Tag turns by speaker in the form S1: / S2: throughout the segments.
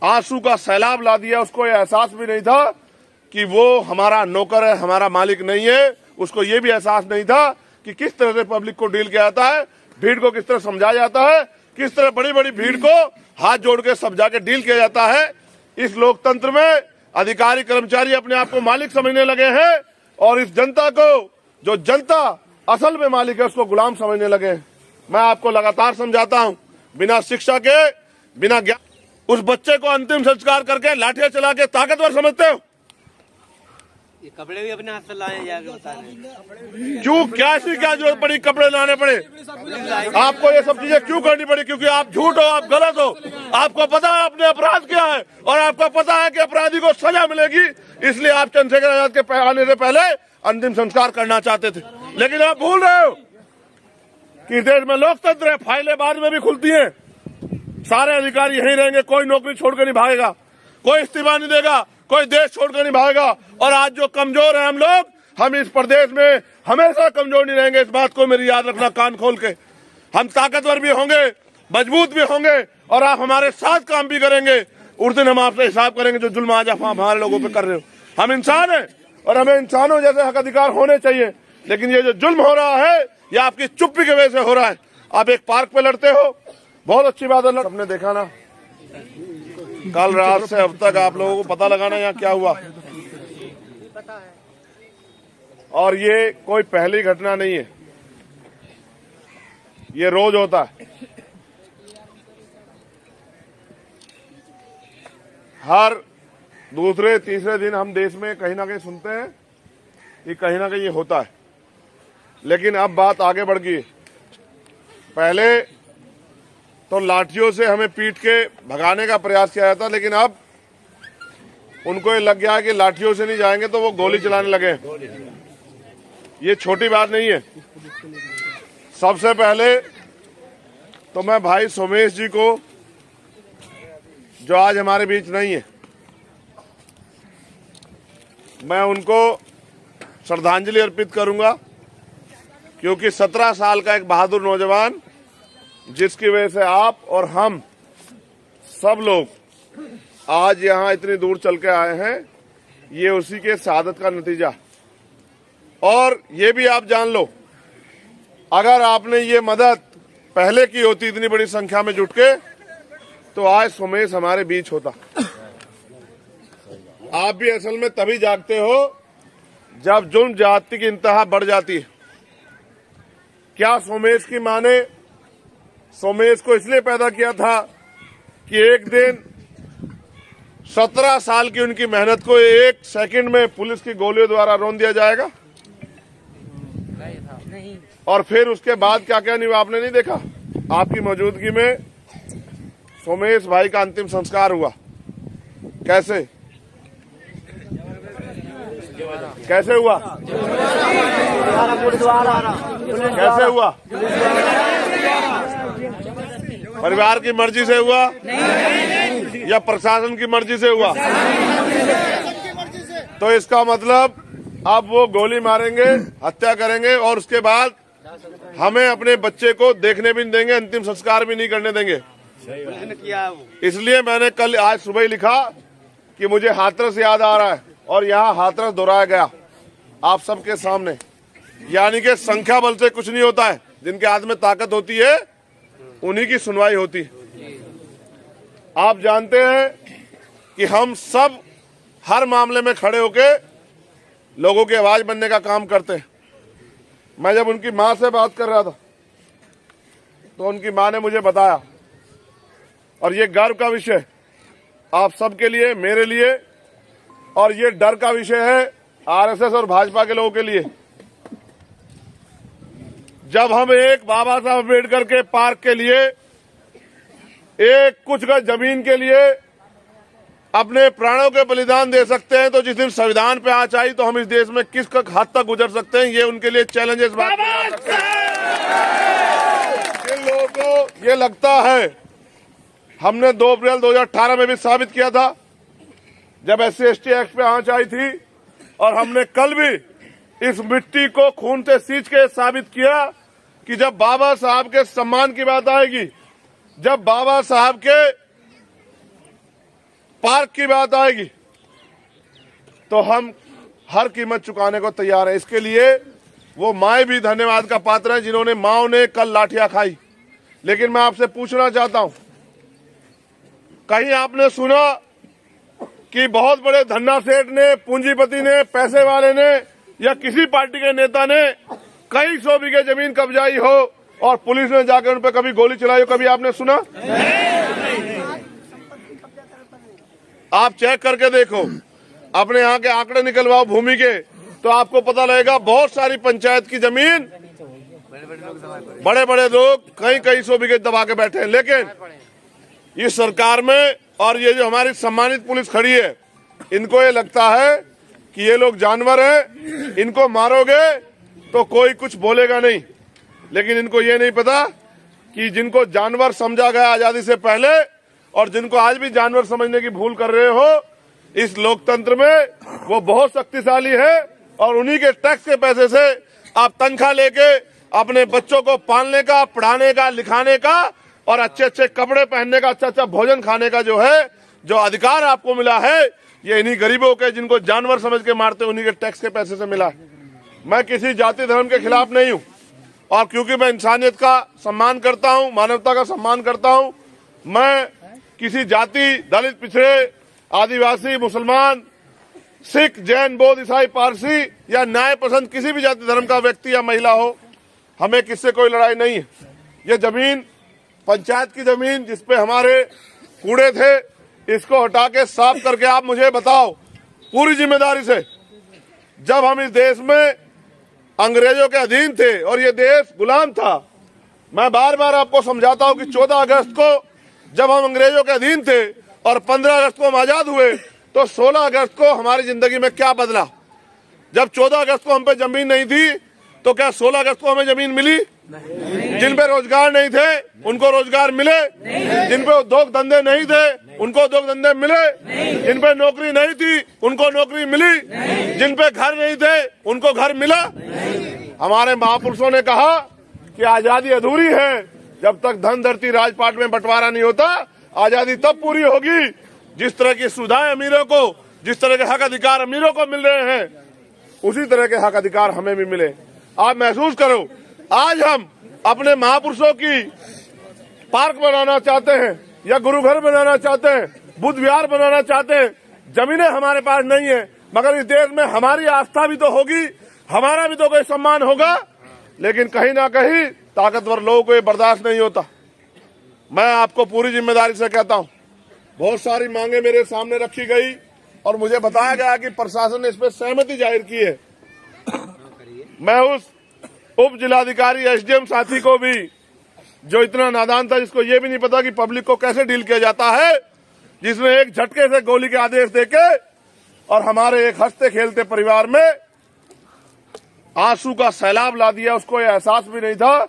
S1: आंसू का सैलाब ला दिया। उसको ये एहसास भी नहीं था कि वो हमारा नौकर है, हमारा मालिक नहीं है। उसको ये भी एहसास नहीं था कि किस तरह से पब्लिक को डील किया जाता है, भीड़ को किस तरह समझाया जाता है, किस तरह बड़ी बड़ी भीड़ को हाथ जोड़ के समझा के डील किया जाता है। इस लोकतंत्र में अधिकारी कर्मचारी अपने आप को मालिक समझने लगे हैं और इस जनता को, जो जनता असल में मालिक है, उसको गुलाम समझने लगे हैं। मैं आपको लगातार समझाता हूं, बिना शिक्षा के, बिना ज्ञान, उस बच्चे को अंतिम संस्कार करके लाठियां चला के ताकतवर समझते हो।
S2: ये कपड़े भी अपने हाथ से लाए जाके बता रहे।
S1: क्यों, क्या जरूरत पड़ी कपड़े लाने पड़े? आपको ये सब चीजें क्यों करनी पड़ी? क्योंकि आप झूठ हो, आप गलत हो, आपको पता है आपने अपराध किया है और आपको पता है कि अपराधी को सजा मिलेगी, इसलिए आप चंद्रशेखर आजाद के आने से पहले अंतिम संस्कार करना चाहते थे। लेकिन आप भूल रहे हो कि देश में लोकतंत्र है, फाइलें बाद में भी खुलती हैं। सारे अधिकारी यहीं रहेंगे, कोई नौकरी छोड़कर नहीं भागेगा, कोई इस्तीफा नहीं देगा, कोई देश छोड़कर नहीं भागेगा। और आज जो कमजोर है हम लोग, हम इस प्रदेश में हमेशा कमजोर नहीं रहेंगे। इस बात को मेरी याद रखना कान खोल के। हम ताकतवर भी होंगे, मजबूत भी होंगे और आप हमारे साथ काम भी करेंगे। उस दिन हम आपसे हिसाब करेंगे जो जुल्म आज आप हमारे लोगों पे कर रहे हो। हम इंसान हैं और हमें इंसानों जैसे हक अधिकार होने चाहिए। लेकिन ये जो जुल्म हो रहा है, ये आपकी चुप्पी की वजह से हो रहा है। आप एक पार्क पे लड़ते हो, बहुत अच्छी बात है, सबने देखा ना कल रात से अब तक आप लोगों को पता लगाना यहाँ क्या हुआ। और ये कोई पहली घटना नहीं है, ये रोज होता है। हर दूसरे तीसरे दिन हम देश में कहीं ना कहीं सुनते हैं कि कहीं ना कहीं ये होता है। लेकिन अब बात आगे बढ़ गई। पहले तो लाठियों से हमें पीट के भगाने का प्रयास किया जाता, लेकिन अब उनको ये लग गया कि लाठियों से नहीं जाएंगे तो वो गोली चलाने लगे। ये छोटी बात नहीं है। सबसे पहले तो मैं भाई सोमेश जी को, जो आज हमारे बीच नहीं है, मैं उनको श्रद्धांजलि अर्पित करूंगा, क्योंकि 17 साल का एक बहादुर नौजवान, जिसकी वजह से आप और हम सब लोग आज यहाँ इतनी दूर चल के आए हैं, ये उसी के शहादत का नतीजा। और ये भी आप जान लो, अगर आपने ये मदद पहले की होती इतनी बड़ी संख्या में जुट के, तो आज सोमेश हमारे बीच होता। आप भी असल में तभी जागते हो जब जुल्म जाति की इंतहा बढ़ जाती है। क्या सोमेश की मां ने सोमेश को इसलिए पैदा किया था कि एक दिन 17 साल की उनकी मेहनत को 1 सेकंड में पुलिस की गोलियों द्वारा रौंद दिया जाएगा? नहीं। और फिर उसके बाद क्या क्या नहीं हुआ आपने नहीं देखा? आपकी मौजूदगी में सोमेश भाई का अंतिम संस्कार हुआ। कैसे कैसे हुआ? कैसे हुआ? परिवार की मर्जी से हुआ या प्रशासन की मर्जी से हुआ? तो इसका मतलब अब वो गोली मारेंगे, हत्या करेंगे और उसके बाद हमें अपने बच्चे को देखने भी नहीं देंगे, अंतिम संस्कार भी नहीं करने देंगे। इसलिए मैंने कल आज सुबह ही लिखा कि मुझे हाथरस याद आ रहा है और यहाँ हाथरस दोहराया गया आप सबके सामने। यानी कि संख्या बल से कुछ नहीं होता है, जिनके हाथ में ताकत होती है उन्हीं की सुनवाई होती है। आप जानते हैं कि हम सब हर मामले में खड़े होके लोगों की आवाज बनने का काम करते हैं। मैं जब उनकी मां से बात कर रहा था तो उनकी मां ने मुझे बताया, और ये गर्व का विषय आप सबके लिए, मेरे लिए, और ये डर का विषय है आरएसएस और भाजपा के लोगों के लिए। जब हम एक बाबा साहब अम्बेडकर के पार्क के लिए, एक कुछ गज जमीन के लिए अपने प्राणों के बलिदान दे सकते हैं, तो जिस दिन संविधान पे आँच आई तो हम इस देश में किस हद तक गुजर सकते हैं, ये उनके लिए चैलेंजेस बात है। जिन लोगों को ये लगता है, हमने 2 अप्रैल 2018 में भी साबित किया था जब SC/ST एक्ट पे आँच आई थी, और हमने कल भी इस मिट्टी को खून से सींच के साबित किया कि जब बाबा साहब के सम्मान की बात आएगी, जब बाबा साहब के पार्क की बात आएगी तो हम हर कीमत चुकाने को तैयार है। इसके लिए वो माए भी धन्यवाद का पात्र है जिन्होंने माओ ने कल लाठियां खाई। लेकिन मैं आपसे पूछना चाहता हूं, कहीं आपने सुना कि बहुत बड़े धन्ना सेठ ने, पूंजीपति ने, पैसे वाले ने या किसी पार्टी के नेता ने कई 100 बीघे जमीन कब्जाई हो और पुलिस ने जाकर उन पर कभी गोली चलाई हो? कभी आपने सुना? आप चेक करके देखो, अपने यहाँ के आंकड़े निकलवाओ भूमि के, तो आपको पता लगेगा बहुत सारी पंचायत की जमीन बड़े बड़े लोग कई 100 बीघे दबा के बैठे हैं। लेकिन इस सरकार में और ये जो हमारी सम्मानित पुलिस खड़ी है, इनको ये लगता है कि ये लोग जानवर हैं, इनको मारोगे तो कोई कुछ बोलेगा नहीं। लेकिन इनको ये नहीं पता कि जिनको जानवर समझा गया आजादी से पहले और जिनको आज भी जानवर समझने की भूल कर रहे हो, इस लोकतंत्र में वो बहुत शक्तिशाली है और उन्हीं के टैक्स के पैसे से आप तनख्वाह लेके अपने बच्चों को पालने का, पढ़ाने का, लिखाने का और अच्छे अच्छे कपड़े पहनने का, अच्छा अच्छा भोजन खाने का जो अधिकार आपको मिला है, ये इन्हीं गरीबों के, जिनको जानवर समझ के मारते, उन्हीं के टैक्स के पैसे से मिला है। मैं किसी जाति धर्म के खिलाफ नहीं हूं और क्योंकि मैं इंसानियत का सम्मान करता हूं, मानवता का सम्मान करता हूं, मैं किसी जाति, दलित, पिछड़े, आदिवासी, मुसलमान, सिख, जैन, बौद्ध, ईसाई, पारसी या न्याय पसंद किसी भी जाति धर्म का व्यक्ति या महिला हो, हमें किससे कोई लड़ाई नहीं है। ये जमीन पंचायत की जमीन जिसपे हमारे कूड़े थे, इसको हटा के साफ करके आप मुझे बताओ पूरी जिम्मेदारी से, जब हम इस देश में अंग्रेजों के अधीन थे और ये देश गुलाम था, मैं बार बार आपको समझाता हूं कि 14 अगस्त को जब हम अंग्रेजों के अधीन थे और 15 अगस्त को हम आजाद हुए, तो 16 अगस्त को हमारी जिंदगी में क्या बदला। जब 14 अगस्त को हम पे जमीन नहीं थी तो क्या 16 अगस्त को हमें जमीन मिली? जिन पे रोजगार नहीं थे उनको रोजगार मिले, जिन पे उद्योग धंधे नहीं थे उनको उद्योग धंधे मिले, जिन पे नौकरी नहीं थी उनको नौकरी मिली, जिन पे घर नहीं थे उनको घर मिला। हमारे महापुरुषों ने कहा कि आजादी अधूरी है जब तक धन धरती राजपाट में बंटवारा नहीं होता। आजादी तब पूरी होगी जिस तरह की सुविधाएं अमीरों को, जिस तरह के हक अधिकार अमीरों को मिल रहे हैं, उसी तरह के हक अधिकार हमें भी मिले। आप महसूस करो, आज हम अपने महापुरुषों की पार्क बनाना चाहते हैं या गुरु घर बनाना चाहते हैं, बुद्ध विहार बनाना चाहते हैं, जमीनें हमारे पास नहीं है, मगर इस देश में हमारी आस्था भी तो होगी, हमारा भी तो कोई सम्मान होगा। लेकिन कहीं ना कहीं ताकतवर लोगों को ये बर्दाश्त नहीं होता। मैं आपको पूरी जिम्मेदारी से कहता हूं, बहुत सारी मांगे मेरे सामने रखी गई और मुझे बताया गया कि प्रशासन ने इस पर सहमति जाहिर की है। मैं उस उप जिलाधिकारी एसडीएम साथी को भी, जो इतना नादान था, जिसको ये भी नहीं पता कि पब्लिक को कैसे डील किया जाता है, जिसने एक झटके से गोली के आदेश देके और हमारे एक हंसते खेलते परिवार में आंसू का सैलाब ला दिया, उसको ये एहसास भी नहीं था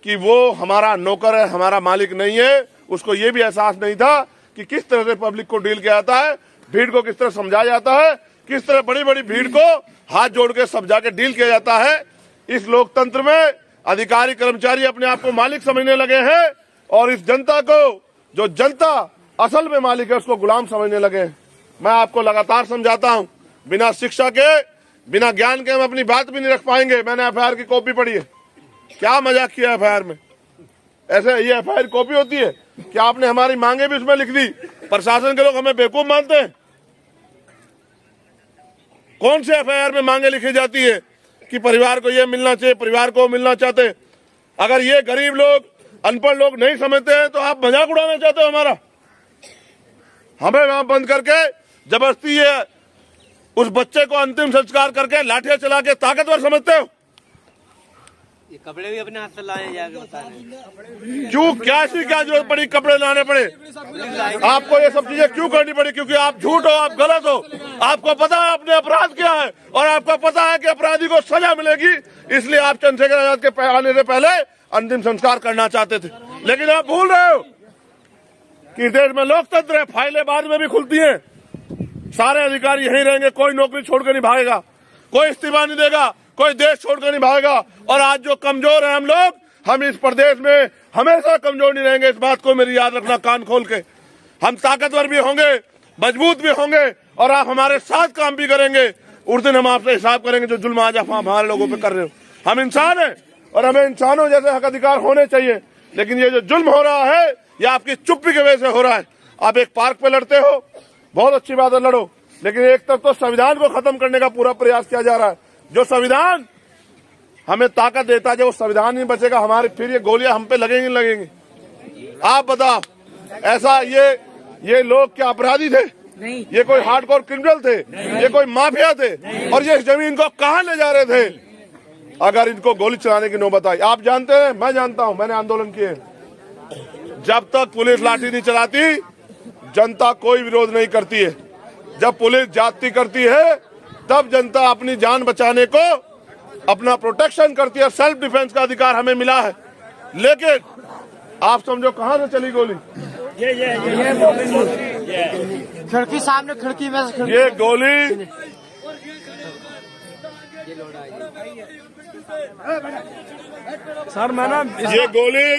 S1: कि वो हमारा नौकर है, हमारा मालिक नहीं है। उसको ये भी एहसास नहीं था कि किस तरह से पब्लिक को डील किया जाता है, भीड़ को किस तरह समझाया जाता है, किस तरह बड़ी बड़ी भीड़ को हाथ जोड़ के समझा के डील किया जाता है। इस लोकतंत्र में अधिकारी कर्मचारी अपने आप को मालिक समझने लगे हैं और इस जनता को, जो जनता असल में मालिक है, उसको गुलाम समझने लगे हैं। मैं आपको लगातार समझाता हूं, बिना शिक्षा के, बिना ज्ञान के हम अपनी बात भी नहीं रख पाएंगे। मैंने एफआईआर की कॉपी पढ़ी है, क्या मजाक किया एफआईआर में। ऐसे ये एफआईआर कॉपी होती है क्या? आपने हमारी मांगे भी उसमें लिख दी। प्रशासन के लोग हमें बेवकूफ मानते हैं। कौन से एफआईआर में मांगे लिखी जाती है कि परिवार को ये मिलना चाहिए, परिवार को मिलना चाहते हैं? अगर ये गरीब लोग, अनपढ़ लोग नहीं समझते हैं तो आप मजाक उड़ाना चाहते हो हमारा। हमें वहां बंद करके जबरदस्ती ये उस बच्चे को अंतिम संस्कार करके लाठियां चला के ताकतवर समझते हो।
S2: ये कपड़े भी अपने हाथ से लाए जाके बता रहे।
S1: क्यों, क्या जरूरत पड़ी कपड़े लाने पड़े? आपको ये सब चीजें क्यों करनी पड़ी? क्योंकि आप झूठ हो, आप गलत हो, आपको पता है आपने अपराध किया है और आपको पता है कि अपराधी को सजा मिलेगी, इसलिए आप चंद्रशेखर आजाद के आने से पहले अंतिम संस्कार करना चाहते थे। लेकिन आप भूल रहे हो कि देश में लोकतंत्र है, फाइलें बाद में भी खुलती है, सारे अधिकारी यहीं रहेंगे, कोई नौकरी छोड़कर नहीं भागेगा, कोई इस्तीफा नहीं देगा, कोई देश छोड़कर नहीं भागेगा। और आज जो कमजोर है हम लोग, हम इस प्रदेश में हमेशा कमजोर नहीं रहेंगे, इस बात को मेरी याद रखना कान खोल के। हम ताकतवर भी होंगे मजबूत भी होंगे और आप हमारे साथ काम भी करेंगे, उस दिन हम आपसे हिसाब करेंगे जो जुल्म आज आप हमारे लोगों पे कर रहे हो। हम इंसान हैं और हमें इंसानों जैसे हक अधिकार होने चाहिए, लेकिन ये जो जुल्म हो रहा है ये आपकी चुप्पी की वजह से हो रहा है। आप एक पार्क पे लड़ते हो, बहुत अच्छी बात है, लड़ो, लेकिन एक तरफ तो संविधान को खत्म करने का पूरा प्रयास किया जा रहा है। जो संविधान हमें ताकत देता है, जब वो संविधान नहीं बचेगा हमारे, फिर ये गोलियां हम पे लगेंगी लगेंगी। आप बताओ, ऐसा ये लोग क्या अपराधी थे? नहीं। ये कोई हार्डकोर क्रिमिनल थे? ये कोई माफिया थे? और ये जमीन को कहां ले जा रहे थे अगर इनको गोली चलाने की नौबत आई? आप जानते हैं, मैं जानता हूं, मैंने आंदोलन किए। जब तक पुलिस लाठी नहीं चलाती जनता कोई विरोध नहीं करती है। जब पुलिस जाती करती है तब जनता अपनी जान बचाने को अपना प्रोटेक्शन करती है। सेल्फ डिफेंस का अधिकार हमें मिला है, लेकिन आप समझो कहां से चली गोली?
S3: खिड़की सामने, खिड़की में
S1: ये गोली
S3: सर, मैं ना
S1: ये गोली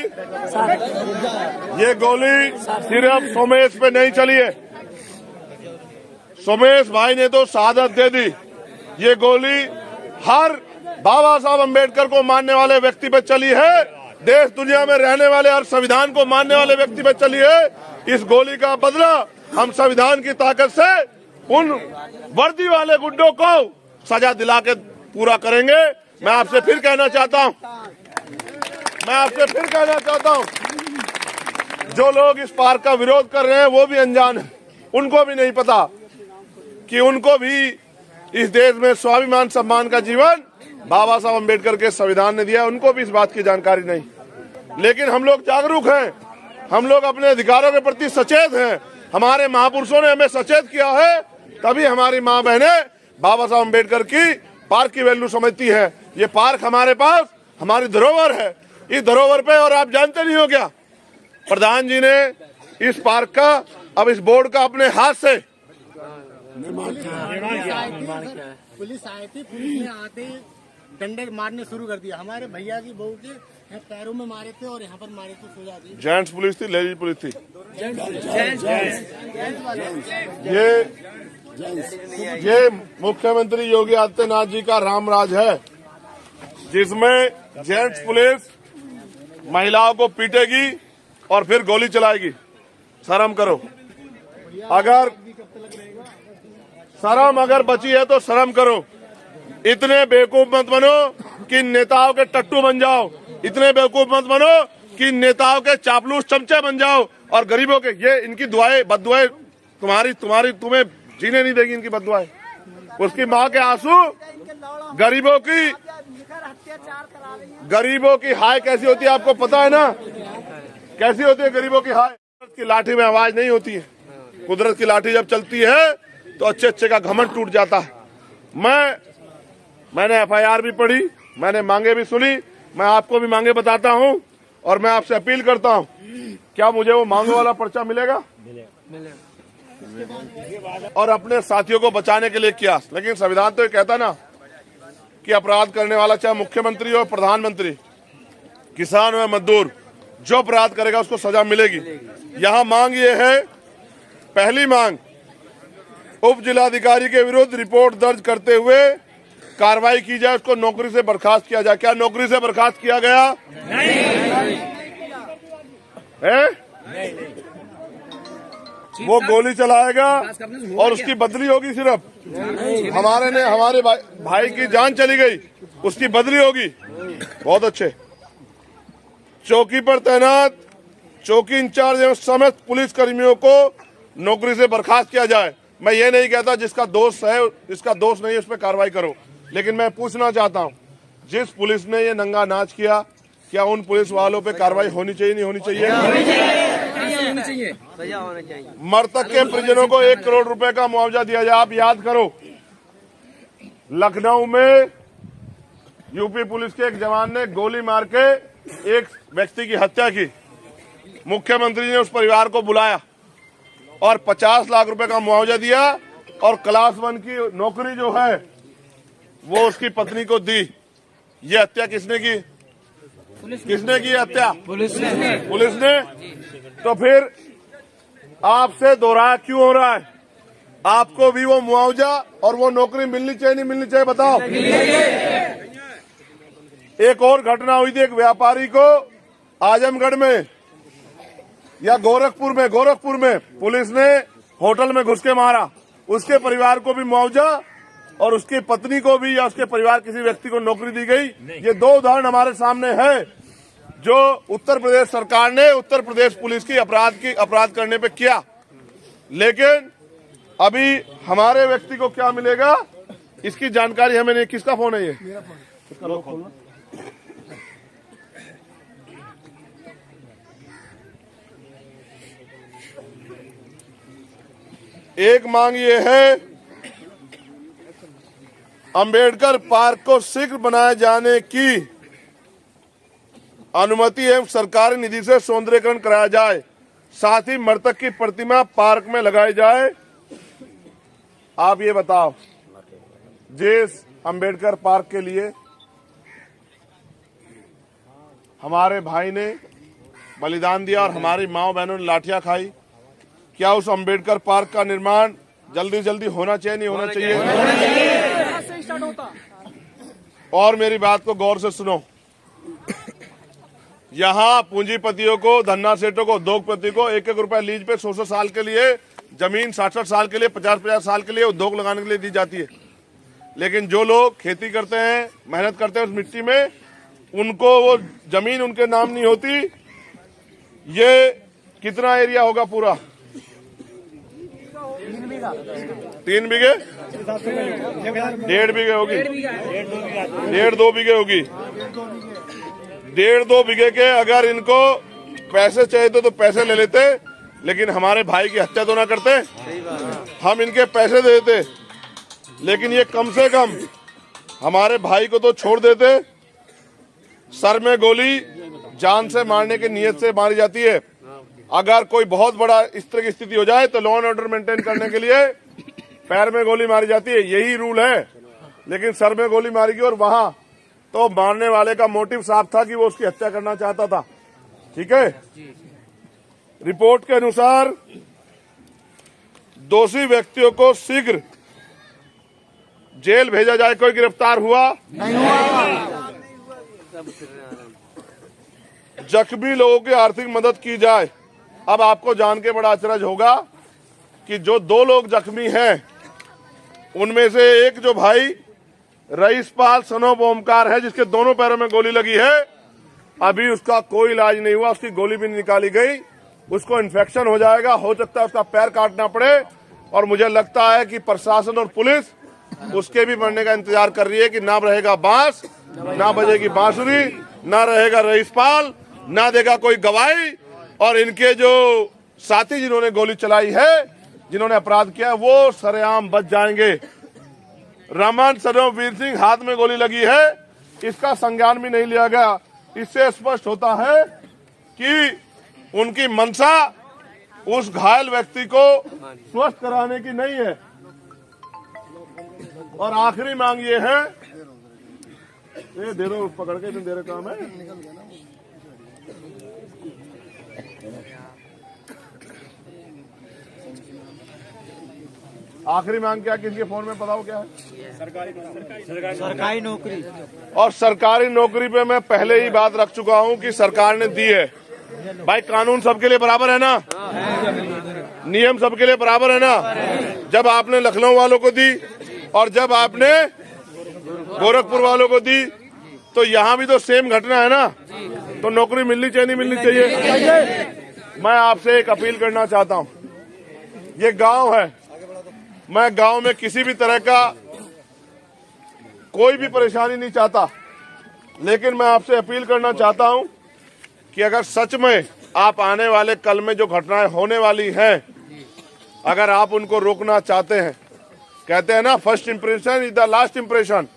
S1: सिर्फ सोमेश पे नहीं चली है। सोमेश भाई ने तो शहादत दे दी। ये गोली हर बाबा साहब अम्बेडकर को मानने वाले व्यक्ति पे चली है, देश दुनिया में रहने वाले हर संविधान को मानने वाले व्यक्ति पे चली है। इस गोली का बदला हम संविधान की ताकत से उन वर्दी वाले गुंडों को सजा दिला के पूरा करेंगे। मैं आपसे फिर कहना चाहता हूं, जो लोग इस पार्क का विरोध कर रहे हैं वो भी अनजान है। उनको भी नहीं पता कि उनको भी इस देश में स्वाभिमान सम्मान का जीवन बाबा साहब अम्बेडकर के संविधान ने दिया। उनको भी इस बात की जानकारी नहीं, लेकिन हम लोग जागरूक हैं, हम लोग अपने अधिकारों के प्रति सचेत हैं। हमारे महापुरुषों ने हमें सचेत किया है, तभी हमारी माँ बहनें बाबा साहब अम्बेडकर की पार्क की वैल्यू समझती है। ये पार्क हमारे पास हमारी धरोहर है। इस धरोहर पे, और आप जानते नहीं हो क्या, प्रधान जी ने इस पार्क का, अब इस बोर्ड का अपने हाथ से
S3: पुलिस आई थी, पुलिस ने आते ही डंडे मारने शुरू कर दिया। हमारे भैया की बहू के पैरों में मारे थे और यहाँ पर मारे थे, सजा दी।
S1: जेंट्स पुलिस थी, लेडीज पुलिस थी? ये मुख्यमंत्री योगी आदित्यनाथ जी का रामराज है, जिसमें जेंट्स पुलिस महिलाओं को पीटेगी और फिर गोली चलाएगी। शर्म करो। शर्म अगर बची है तो शर्म करो। इतने बेवकूफ मत बनो कि नेताओं के टट्टू बन जाओ। इतने बेवकूफ मत बनो कि नेताओं के चापलूस चमचे बन जाओ और गरीबों के, ये इनकी दुआएं बददुआएं तुम्हें जीने नहीं देगी। इनकी बददुआएं, उसकी माँ के आंसू, गरीबों की हाय कैसी होती है आपको पता है ना? कैसी होती है गरीबों की हाय? कुदरत की लाठी में आवाज नहीं होती है। कुदरत की लाठी जब चलती है तो अच्छे का घमंड टूट जाता है। मैंने FIR भी पढ़ी, मैंने मांगे भी सुनी। मैं आपको भी मांगे बताता हूं और मैं आपसे अपील करता हूं, क्या मुझे वो मांगों वाला पर्चा मिलेगा? और अपने साथियों को बचाने के लिए किया। लेकिन संविधान तो ये कहता ना कि अपराध करने वाला चाहे मुख्यमंत्री हो, प्रधानमंत्री, किसान हो, मजदूर, जो अपराध करेगा उसको सजा मिलेगी। यहाँ मांग ये है, पहली मांग, उप जिलाधिकारी के विरुद्ध रिपोर्ट दर्ज करते हुए कार्रवाई की जाए, उसको नौकरी से बर्खास्त किया जाए। क्या नौकरी से बर्खास्त किया गया? नहीं। वो गोली चलाएगा और उसकी बदली होगी। सिर्फ हमारे भाई की जान चली गई, उसकी बदली होगी। बहुत अच्छे। चौकी पर तैनात चौकी इंचार्ज एवं समस्त पुलिस कर्मियों को नौकरी से बर्खास्त किया जाए। मैं ये नहीं कहता जिसका दोष है, जिसका दोष नहीं है उस पर कार्रवाई करो, लेकिन मैं पूछना चाहता हूँ, जिस पुलिस ने ये नंगा नाच किया, क्या उन पुलिस वालों पे कार्रवाई होनी चाहिए? नहीं होनी चाहिए? मृतक के परिजनों को 1 करोड़ रुपए का मुआवजा दिया जाए। आप याद करो, लखनऊ में यूपी पुलिस के एक जवान ने गोली मार के एक व्यक्ति की हत्या की। मुख्यमंत्री ने उस परिवार को बुलाया और 50 लाख रुपए का मुआवजा दिया और क्लास 1 की नौकरी जो है वो उसकी पत्नी को दी। ये हत्या किसने की? किसने की हत्या? पुलिस ने। तो फिर आपसे दोहराया क्यों हो रहा है? आपको भी वो मुआवजा और वो नौकरी मिलनी चाहिए नहीं मिलनी चाहिए, बताओ। एक और घटना हुई थी, एक व्यापारी को आजमगढ़ में या गोरखपुर में पुलिस ने होटल में घुस के मारा। उसके परिवार को भी मुआवजा और उसकी पत्नी को भी या उसके परिवार किसी व्यक्ति को नौकरी दी गई। ये दो उदाहरण हमारे सामने है जो उत्तर प्रदेश सरकार ने उत्तर प्रदेश पुलिस की अपराध करने पे किया। लेकिन अभी हमारे व्यक्ति को क्या मिलेगा इसकी जानकारी हमें नहीं। किसका फोन है ये? मेरा फोन। एक मांग ये है, अंबेडकर पार्क को शीघ्र बनाए जाने की अनुमति एवं सरकारी निधि से सौंदर्यीकरण कराया जाए, साथ ही मृतक की प्रतिमा पार्क में लगाई जाए। आप ये बताओ, जिस अंबेडकर पार्क के लिए हमारे भाई ने बलिदान दिया और हमारी माओ बहनों ने लाठियां खाई, क्या उस अंबेडकर पार्क का निर्माण जल्दी होना चाहिए नहीं होना चाहिए? और मेरी बात को गौर से सुनो, यहाँ पूंजीपतियों को, धन्ना सेठों को, उद्योगपति को 1-1 रुपया लीज पे 100 साल के लिए जमीन, 60 साल के लिए, 50 साल के लिए उद्योग लगाने के लिए दी जाती है। लेकिन जो लोग खेती करते हैं, मेहनत करते हैं उस मिट्टी में, उनको वो जमीन उनके नाम नहीं होती। ये कितना एरिया होगा पूरा? 3 बीघे, 1.5 बीघे होगी, 1.5-2 बीघे होगी। 1.5-2 बीघे के अगर इनको पैसे चाहिए तो पैसे ले लेते, लेकिन हमारे भाई की हत्या तो ना करते, हम इनके पैसे दे देते। लेकिन ये कम से कम हमारे भाई को तो छोड़ देते। सर में गोली जान से मारने की नीयत से मारी जाती है। अगर कोई बहुत बड़ा इस तरह की स्थिति हो जाए तो लॉ एंड ऑर्डर मेंटेन करने के लिए पैर में गोली मारी जाती है, यही रूल है। लेकिन सर में गोली मारी गई और वहां तो मारने वाले का मोटिव साफ था कि वो उसकी हत्या करना चाहता था। ठीक है, रिपोर्ट के अनुसार दोषी व्यक्तियों को शीघ्र जेल भेजा जाए। कोई गिरफ्तार हुआ नहीं हुआ। जख्मी लोगों की आर्थिक मदद की जाए। अब आपको जान के बड़ा आश्चर्य होगा कि जो 2 लोग जख्मी हैं उनमें से एक जो भाई रईसपाल सनोब ओमकार है, जिसके दोनों पैरों में गोली लगी है, अभी उसका कोई इलाज नहीं हुआ, उसकी गोली भी निकाली गई। उसको इन्फेक्शन हो जाएगा, हो सकता है उसका पैर काटना पड़े। और मुझे लगता है कि प्रशासन और पुलिस उसके भी मरने का इंतजार कर रही है कि ना रहेगा बांस, ना बजेगी बांसुरी, ना रहेगा रईसपाल, ना देगा कोई गवाही। और इनके जो साथी जिन्होंने गोली चलाई है, जिन्होंने अपराध किया, वो सरेआम बच जाएंगे। रमन सनोब वीर सिंह हाथ में गोली लगी है, इसका संज्ञान भी नहीं लिया गया। इससे स्पष्ट होता है कि उनकी मंशा उस घायल व्यक्ति को स्वस्थ कराने की नहीं है। और आखिरी मांग ये है, ये दे दो पकड़ के, दे रहे काम है। आखिरी मांग क्या, किसके फोन में पता हो क्या है?
S2: सरकारी नौकरी।
S1: और सरकारी नौकरी पे मैं पहले ही बात रख चुका हूं कि सरकार ने दी है। भाई कानून सबके लिए बराबर है ना? नियम सबके लिए बराबर है ना? जब आपने लखनऊ वालों को दी और जब आपने गोरखपुर वालों को दी, तो यहाँ भी तो सेम घटना है ना? तो नौकरी मिलनी चाहिए नहीं मिलनी चाहिए? मैं आपसे एक अपील करना चाहता हूँ, ये गांव है, मैं गांव में किसी भी तरह का कोई भी परेशानी नहीं चाहता। लेकिन मैं आपसे अपील करना चाहता हूं कि अगर सच में आप आने वाले कल में जो घटनाएं होने वाली हैं, अगर आप उनको रोकना चाहते हैं, कहते हैं ना first impression is the last impression,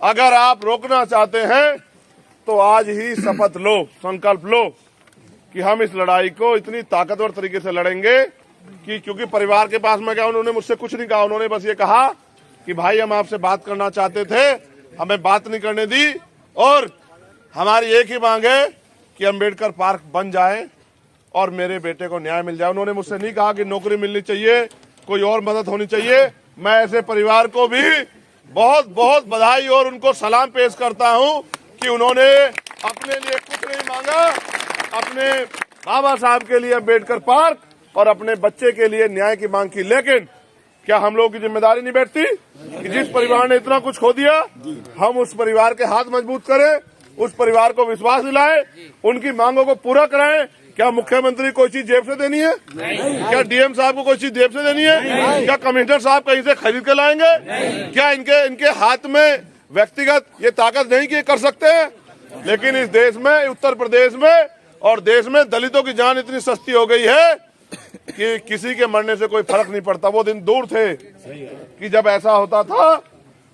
S1: अगर आप रोकना चाहते हैं तो आज ही शपथ लो, संकल्प लो कि हम इस लड़ाई को इतनी ताकतवर तरीके से लड़ेंगे कि क्योंकि परिवार के पास में क्या, उन्होंने मुझसे कुछ नहीं कहा, उन्होंने बस ये कहा कि भाई हम आपसे बात करना चाहते थे, हमें बात नहीं करने दी, और हमारी एक ही मांग है कि अंबेडकर पार्क बन जाए और मेरे बेटे को न्याय मिल जाए। उन्होंने मुझसे नहीं कहा कि नौकरी मिलनी चाहिए, कोई और मदद होनी चाहिए। मैं ऐसे परिवार को भी बहुत बहुत बधाई और उनको सलाम पेश करता हूं कि उन्होंने अपने लिए कुछ नहीं मांगा, अपने बाबा साहब के लिए अम्बेडकर पार्क और अपने बच्चे के लिए न्याय की मांग की। लेकिन क्या हम लोगों की जिम्मेदारी नहीं बैठती कि जिस परिवार ने इतना कुछ खो दिया, हम उस परिवार के हाथ मजबूत करें, उस परिवार को विश्वास दिलाएं, उनकी मांगों को पूरा कराएं। क्या मुख्यमंत्री कोई चीज जेब से देनी है? क्या डीएम साहब को कोई चीज जेब से देनी है? क्या कमिश्नर साहब कहीं से खरीद के लाएंगे? क्या इनके हाथ में व्यक्तिगत ये ताकत नहीं कि कर सकते हैं? लेकिन इस देश में, उत्तर प्रदेश में और देश में दलितों की जान इतनी सस्ती हो गई है कि किसी के मरने से कोई फर्क नहीं पड़ता। वो दिन दूर थे कि जब ऐसा होता था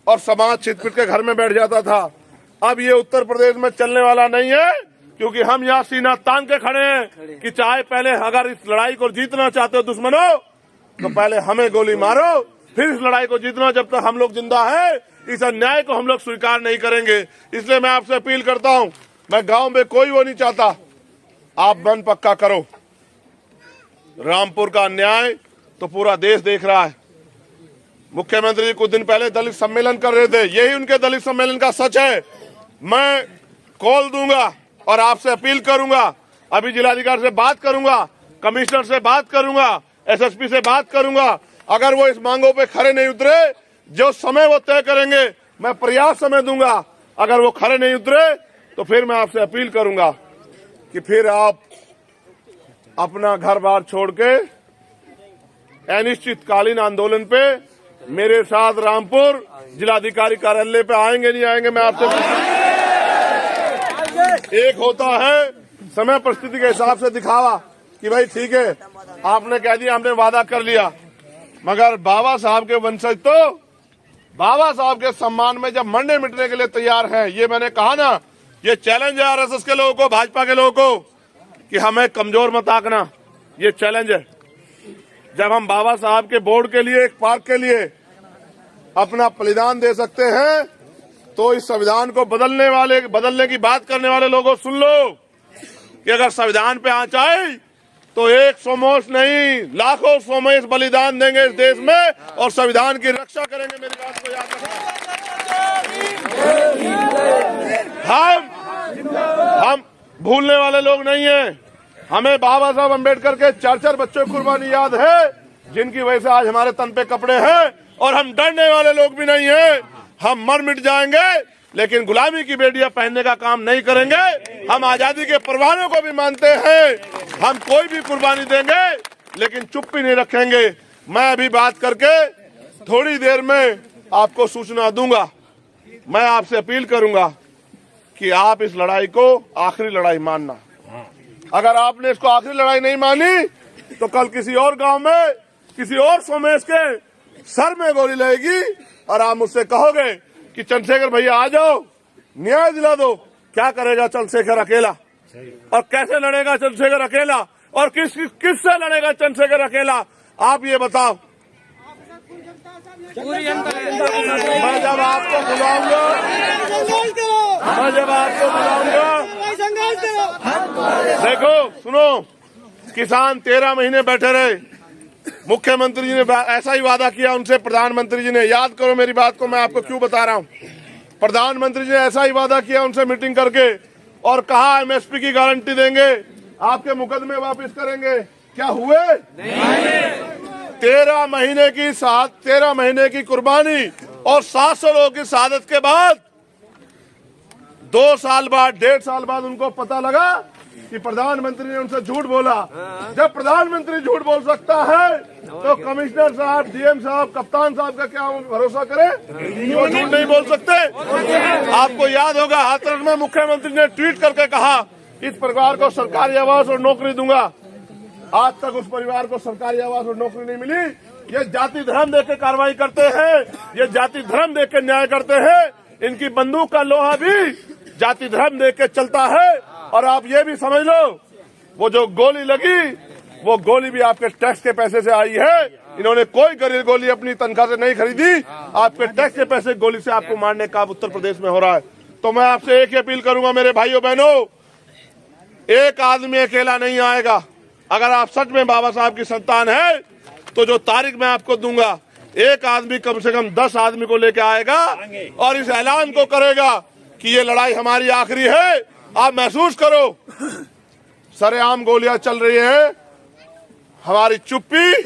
S1: और समाज छिटपिट के घर में बैठ जाता था। अब ये उत्तर प्रदेश में चलने वाला नहीं है, क्योंकि हम यहाँ सीना तान के खड़े हैं कि चाहे पहले अगर इस लड़ाई को जीतना चाहते हो दुश्मनों, तो पहले हमें गोली मारो, फिर इस लड़ाई को जीतना। जब तक हम लोग जिंदा है, इस अन्याय को हम लोग स्वीकार नहीं करेंगे। इसलिए मैं आपसे अपील करता हूँ, मैं गांव में कोई वो नहीं चाहता, आप मन पक्का करो। रामपुर का अन्याय तो पूरा देश देख रहा है। मुख्यमंत्री जी कुछ दिन पहले दलित सम्मेलन कर रहे थे, यही उनके दलित सम्मेलन का सच है। मैं कॉल दूंगा और आपसे अपील करूंगा, अभी जिलाधिकारी से बात करूंगा, कमिश्नर से बात करूंगा, एसएसपी से बात करूंगा। अगर वो इस मांगों पे खड़े नहीं उतरे, जो समय वो तय करेंगे मैं पर्याप्त समय दूंगा। अगर वो खड़े नहीं उतरे तो फिर मैं आपसे अपील करूंगा कि फिर आप अपना घर बार छोड़ के अनिश्चितकालीन आंदोलन पे मेरे साथ रामपुर जिलाधिकारी कार्यालय पे आएंगे नहीं आएंगे, मैं आपसे एक होता है समय परिस्थिति के हिसाब से दिखावा कि भाई ठीक है आपने कह दिया, हमने वादा कर लिया, मगर बाबा साहब के वंशज तो बाबा साहब के सम्मान में जब मरने मिटने के लिए तैयार हैं। ये मैंने कहा ना, ये चैलेंज है आरएसएस के लोगों को, भाजपा के लोगों को कि हमें कमजोर मत आंकना। ये चैलेंज है। जब हम बाबा साहब के बोर्ड के लिए, एक पार्क के लिए अपना बलिदान दे सकते हैं, तो इस संविधान को बदलने की बात करने वाले लोगों सुन लो कि अगर संविधान पे आंच आई तो 1 सोमोस नहीं, लाखों सोमोस बलिदान देंगे इस देश में और संविधान की रक्षा करेंगे। मेरी बात को याद रखना। हम भूलने वाले लोग नहीं हैं। हमें बाबा साहब अम्बेडकर के 4 बच्चों की कुर्बानी याद है, जिनकी वजह से आज हमारे तन पे कपड़े हैं। और हम डरने वाले लोग भी नहीं हैं। हम मर मिट जाएंगे लेकिन गुलामी की बेड़ियां पहनने का काम नहीं करेंगे। हम आजादी के परवानों को भी मानते हैं। हम कोई भी कुर्बानी देंगे लेकिन चुप्पी नहीं रखेंगे। मैं अभी बात करके थोड़ी देर में आपको सूचना दूंगा। मैं आपसे अपील करूंगा कि आप इस लड़ाई को आखिरी लड़ाई मानना। अगर आपने इसको आखिरी लड़ाई नहीं मानी तो कल किसी और गांव में किसी और सोमेश के सर में गोली लगेगी और आप मुझसे कहोगे कि चंद्रशेखर भैया आ जाओ, न्याय दिला दो। क्या करेगा चंद्रशेखर अकेला? और कैसे लड़ेगा चंद्रशेखर अकेला? और किससे लड़ेगा चंद्रशेखर अकेला? आप ये बताओ। मैं जब आपको बुलाऊंगा देखो सुनो, किसान 13 महीने बैठे रहे। मुख्यमंत्री जी ने ऐसा ही वादा किया उनसे, प्रधानमंत्री जी ने, याद करो मेरी बात को, मैं आपको क्यों बता रहा हूँ। प्रधानमंत्री जी ने ऐसा ही वादा किया उनसे मीटिंग करके और कहा एमएसपी की गारंटी देंगे, आपके मुकदमे वापस करेंगे। क्या हुए? 13 महीने की कुर्बानी और 700 लोगों की शहादत के बाद 2 साल बाद, 1.5 साल बाद उनको पता लगा कि प्रधानमंत्री ने उनसे झूठ बोला। जब प्रधानमंत्री झूठ बोल सकता है तो कमिश्नर साहब, डीएम साहब, कप्तान साहब का क्या भरोसा करे? वो झूठ नहीं बोल सकते। आपको याद होगा हाथरस में मुख्यमंत्री ने ट्वीट करके कहा इस परिवार को सरकारी आवास और नौकरी दूंगा। आज तक उस परिवार को सरकारी आवास और नौकरी नहीं मिली। ये जाति धर्म देख के कार्रवाई करते हैं, ये जाति धर्म देख के न्याय करते हैं। इनकी बंदूक का लोहा भी जाति धर्म देख के चलता है। और आप ये भी समझ लो, वो जो गोली लगी वो गोली भी आपके टैक्स के पैसे से आई है। इन्होंने कोई गोली अपनी तनख्वाह से नहीं खरीदी, आपके टैक्स के पैसे गोली से आपको मारने का उत्तर प्रदेश में हो रहा है। तो मैं आपसे एक ही अपील करूंगा मेरे भाइयों बहनों, एक आदमी अकेला नहीं आएगा। अगर आप सच में बाबा साहब की संतान है तो जो तारीख मैं आपको दूंगा, एक आदमी कम से कम 10 आदमी को लेके आएगा और इस ऐलान को करेगा कि ये लड़ाई हमारी आखिरी है। आप महसूस करो, सरेआम गोलियां चल रही है, हमारी चुप्पी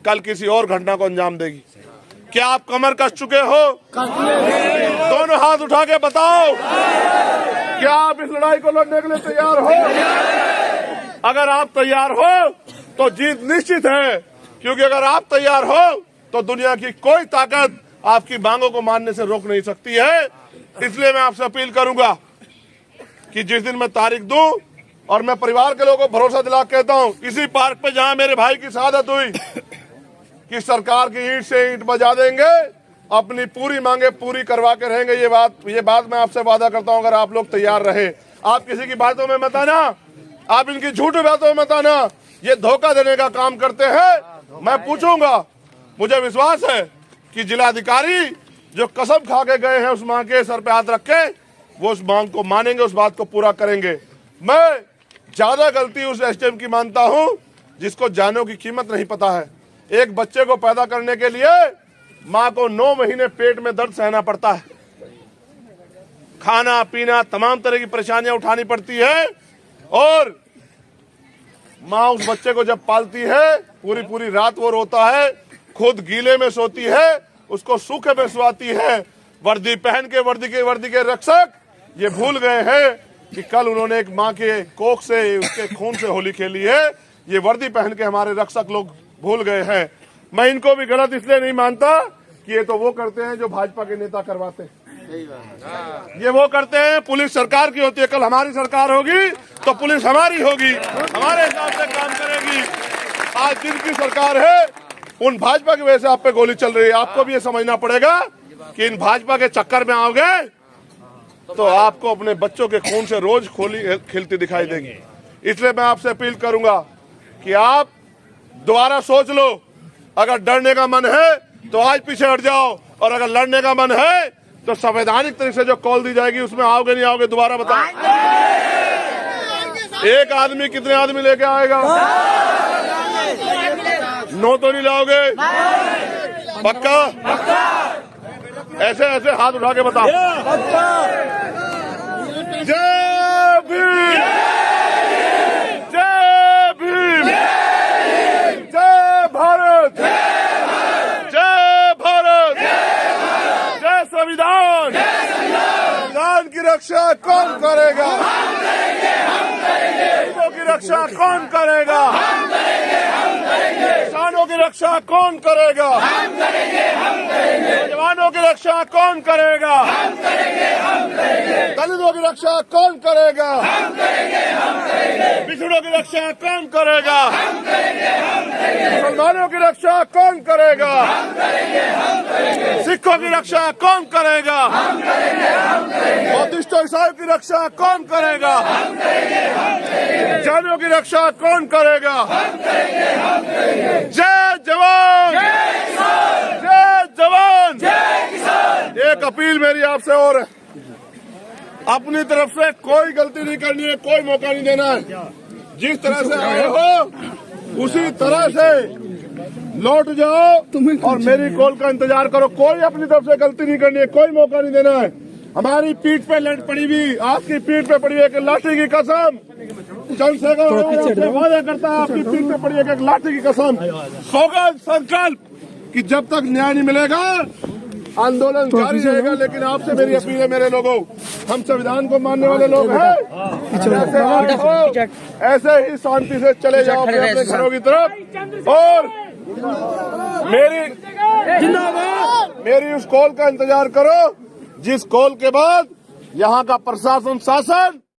S1: कल किसी और घटना को अंजाम देगी। क्या आप कमर कस चुके हो? दोनों हाथ उठा के बताओ, क्या आप इस लड़ाई को लड़ने के लिए तैयार हो? अगर आप तैयार हो तो जीत निश्चित है, क्योंकि अगर आप तैयार हो तो दुनिया की कोई ताकत आपकी मांगों को मानने से रोक नहीं सकती है। इसलिए मैं आपसे अपील करूंगा कि जिस दिन मैं तारीख दूं, और मैं परिवार के लोगों को भरोसा दिला कहता हूं, इसी पार्क पे जहां मेरे भाई की शहादत हुई, कि सरकार की ईंट से ईंट बजा देंगे, अपनी पूरी मांगे पूरी करवा के रहेंगे। ये बात मैं आपसे वादा करता हूं, अगर आप लोग तैयार रहे। आप किसी की बातों में मत आना, आप इनकी झूठी बातों में मत आना, ये धोखा देने का काम करते हैं। मैं पूछूंगा, मुझे विश्वास है कि जिलाधिकारी जो कसम खा के गए हैं उस मांग के सर पे हाथ रख के, वो उस मांग को मानेंगे, उस बात को पूरा करेंगे। मैं ज्यादा गलती उस एसडीएम की मानता हूं जिसको जानों की कीमत नहीं पता है। एक बच्चे को पैदा करने के लिए मां को 9 महीने पेट में दर्द सहना पड़ता है, खाना पीना तमाम तरह की परेशानियां उठानी पड़ती है, और मां उस बच्चे को जब पालती है पूरी पूरी रात वो रोता है, खुद गीले में सोती है, उसको सूखे में सुलाती है। वर्दी पहन के वर्दी के रक्षक ये भूल गए हैं कि कल उन्होंने एक मां के कोख से, उसके खून से होली खेली है। ये वर्दी पहन के हमारे रक्षक लोग भूल गए हैं। मैं इनको भी गलत इसलिए नहीं मानता कि ये तो वो करते हैं जो भाजपा के नेता करवाते हैं, ये वो करते हैं। पुलिस सरकार की होती है, कल हमारी सरकार होगी तो पुलिस हमारी होगी, हमारे हिसाब से काम करेगी। आज जिनकी सरकार है उन भाजपा की वजह से आप पे गोली चल रही है। आपको भी ये समझना पड़ेगा कि इन भाजपा के चक्कर में आओगे तो आपको अपने बच्चों के खून से रोज खोली खिलती दिखाई देगी। इसलिए मैं आपसे अपील करूंगा कि आप दोबारा सोच लो, अगर डरने का मन है तो आज पीछे हट जाओ, और अगर लड़ने का मन है तो संवैधानिक तरीके से जो कॉल दी जाएगी उसमें आओगे नहीं आओगे दोबारा बताओ। एक आदमी कितने आदमी लेके आएगा? 9 तो नहीं लाओगे? पक्का? ऐसे ऐसे हाथ उठा के बताओ। जय भीम, जय भीम, जय भारत, जय भारत, जय संविधान। संविधान की रक्षा कौन करेगा? लोगों की रक्षा कौन करेगा? किसानों की रक्षा कौन करेगा? जवानों की रक्षा कौन करेगा? दलितों की रक्षा कौन करेगा? पिछड़ों की रक्षा कौन करेगा? मुसलमानों की रक्षा कौन करेगा? सिखों की रक्षा कौन करेगा? बौद्धिस्टों ईसाइयों की रक्षा कौन करेगा? जैनों की रक्षा कौन करेगा? जय जवान, जय जवान। एक अपील मेरी आपसे और है, अपनी तरफ से कोई गलती नहीं करनी है, कोई मौका नहीं देना है। जिस तरह से आए हो उसी तरह से लौट जाओ और मेरी कॉल का इंतजार करो। कोई अपनी तरफ से गलती नहीं करनी है, कोई मौका नहीं देना है। हमारी पीठ पे लट पड़ी हुई, आपकी पीठ पे पड़ी है कि लाठी की कसम, चंद्रशेखर वादा करता है आपकी पीठ पे पड़ी है कि लाठी की कसम, सौगंध संकल्प कि जब तक न्याय नहीं मिलेगा आंदोलन जारी रहेगा। लेकिन आपसे मेरी अपील है मेरे लोगों, हम संविधान को मानने वाले लोग हैं, जैसे आए हो ऐसे ही शांति से चले जाओ अपने घरों की तरफ। और मेरी उस कॉल का इंतजार करो जिस कॉल के बाद यहाँ का प्रशासन शासन